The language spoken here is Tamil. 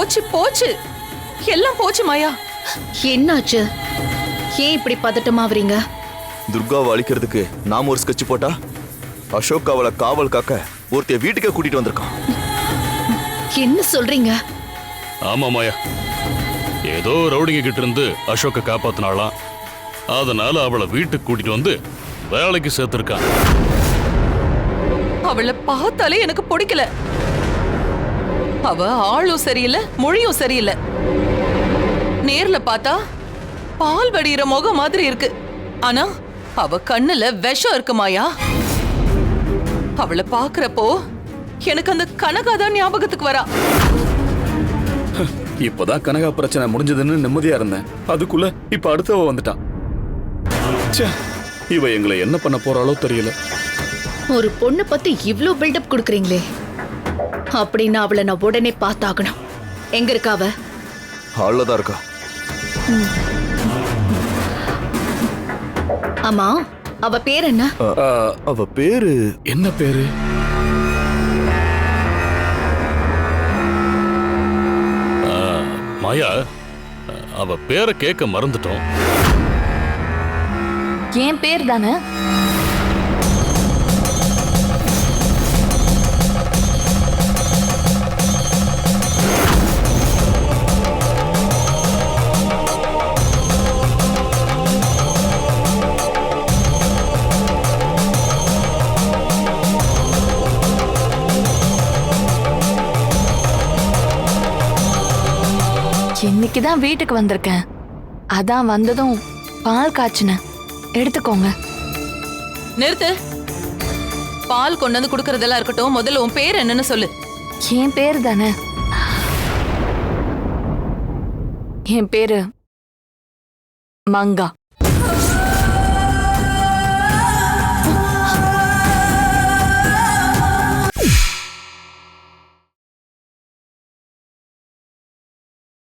போச்சு போச்சு, எல்லாம் போச்சு மாயா. என்னாச்சு? ஏன் இப்படி பதட்டமாவறீங்க? துர்காவை அழிக்கிறதுக்கு நாம ஒரு ஸ்கெட்ச் போட்டா அசோக் அவளை காவல் காக்க ஒருத்தைய வீட்டுக்கே கூட்டிட்டு வந்திருக்கான். என்ன சொல்றீங்க? ஆமா மாயா, ஏதோ ரவுடிங்க கிட்ட இருந்து அசோக்க காப்பாத்தினாலாம். அதனால அவளை வீட்டுக்கு கூட்டிட்டு வந்து வேலைக்கு சேர்த்திருக்கான். அவளை பார்த்தாலே எனக்கு பிடிக்கல. அவ ஆளும் சரியில்லை, மொழியும் சரியில்லை. நேர்ல பார்த்தா பால் வடிகிற முகம் மாதிரி இருக்கு. ஆனா அவ கண்ணுல விஷம் இருக்கு மாயா. அவளை பாக்குறப்போ எனக்கு அந்த கனகாதான் ஞாபகத்துக்கு வரா. இப்பதான் கனகா பிரச்சனை முடிஞ்சதுன்னு நிம்மதியா இருந்தேன். அதுக்குள்ள இப்ப அடுத்தவ வந்துட்டான். ச்சே, இவ எங்களை என்ன பண்ண போறாளோ தெரியல. ஒரு பொண்ணு பத்தி இவ்ளோ பில்டப் கொடுக்கறீங்களே, அப்படின்னா அவளை நான் உடனே பார்த்தாகணும். எங்க இருக்கா அவ? ஹால்லதான் இருக்கா. ஆமா, அவ பேர் என்ன? அவ பேரு என்ன பேரு? மாயா, அவ பேரை கேட்க மறந்துட்டோம். என் பேர் தானே? இன்னைக்குதான் வீட்டுக்கு வந்திருக்கேன். அதான் வந்ததும் பால் காய்ச்சினேன், எடுத்துக்கோங்க. நிறுத்து. பால் கொண்டு வந்து குடுக்கறதெல்லாம் இருக்கட்டும், முதல்ல உன் பேர் என்னன்னு சொல்லு. என் பேரு தானே? என் பேரு மங்கா.